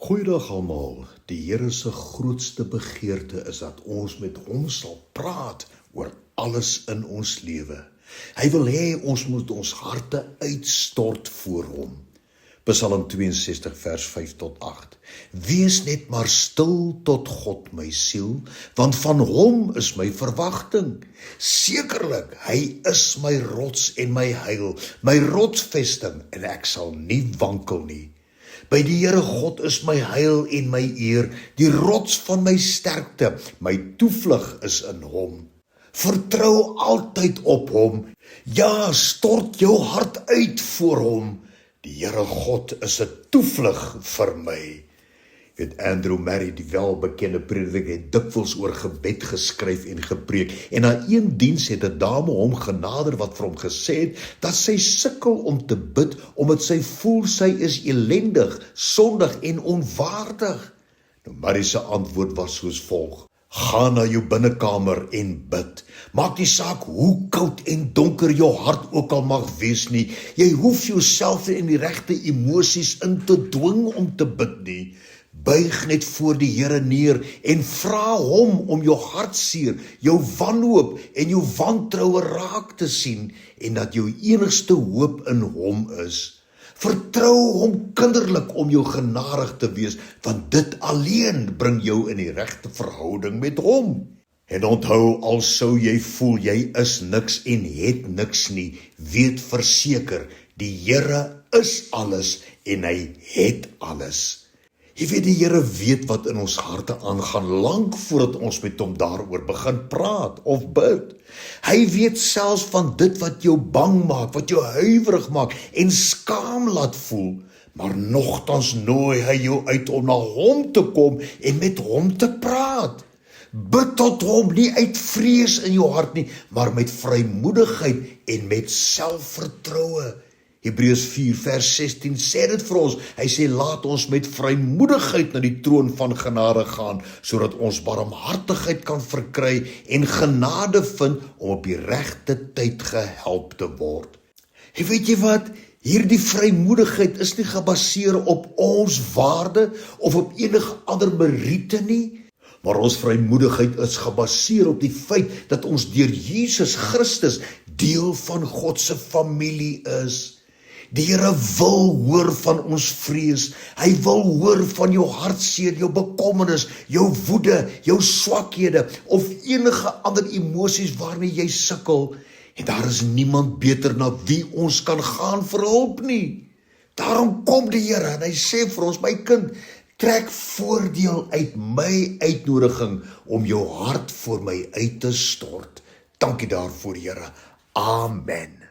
Goeiedag almal. Die Here se grootste begeerte is dat ons met hom sal praat oor alles in ons lewe. Hy wil hê ons moet ons harte uitstort voor hom. Psalm 62 vers 5 tot 8. Wees net maar stil tot God my siel, want van hom is my verwagting. Sekerlik, hy is my rots en my heil, my rotsvesting, en ek sal nie wankel nie. By die Here God is my heil en my eer, die rots van my sterkte, my toevlug is in hom. Vertrou altyd op hom, ja, stort jou hart uit voor hom. Die Here God is 'n toevlug vir my. Andrew Murray, die welbekende prediker, het dikwels oor gebed geskryf en gepreek. En na een diens het 'n dame hom genader wat vir hom gesê het dat sy sukkel om te bid omdat sy voel sy is elendig, sondig en onwaardig. Murray se antwoord was soos volg: Ga na jou binnekamer en bid. Maak nie saak hoe koud en donker jou hart ook al mag wees nie. Jy hoef jouself in die regte emosies in te dwing om te bid nie. Buig net voor die Here neer en vra hom om jou hartseer, jou wanhoop en jou wantroue raak te sien en dat jou enigste hoop in hom is. Vertrou hom kinderlik om jou genadig te wees, want dit alleen bring jou in die regte verhouding met hom. En onthou, al sou jy voel jy is niks en het niks nie, weet verseker, die Here is alles en hy het alles. Jy weet, die Here weet wat in ons harte aangaan, lank voordat ons met hom daaroor begin praat of bid. Hy weet selfs van dit wat jou bang maak, wat jou huiwerig maak en skaam laat voel, maar nogtans nooi hy jou uit om na hom te kom en met hom te praat. Bid tot hom, nie uit vrees in jou hart nie, maar met vrymoedigheid en met selfvertroue. Hebreërs 4 vers 16 sê dit vir ons. Hy sê, laat ons met vrymoedigheid na die troon van genade gaan, sodat ons barmhartigheid kan verkry en genade vind om op die regte tyd gehelp te word. En weet jy wat? Hierdie vrymoedigheid is nie gebaseer op ons waarde of op enige ander meriete nie, maar ons vrymoedigheid is gebaseer op die feit dat ons deur Jesus Christus deel van God se familie is. Die Here wil hoor van ons vrees, hy wil hoor van jou hartseer, jou bekommernis, jou woede, jou swakhede of enige ander emosies waarmee jy sukkel. En daar is niemand beter na wie ons kan gaan vir hulp nie. Daarom kom die Here en hy sê vir ons, my kind, trek voordeel uit my uitnodiging om jou hart voor my uit te stort. Dankie daarvoor, Here. Amen.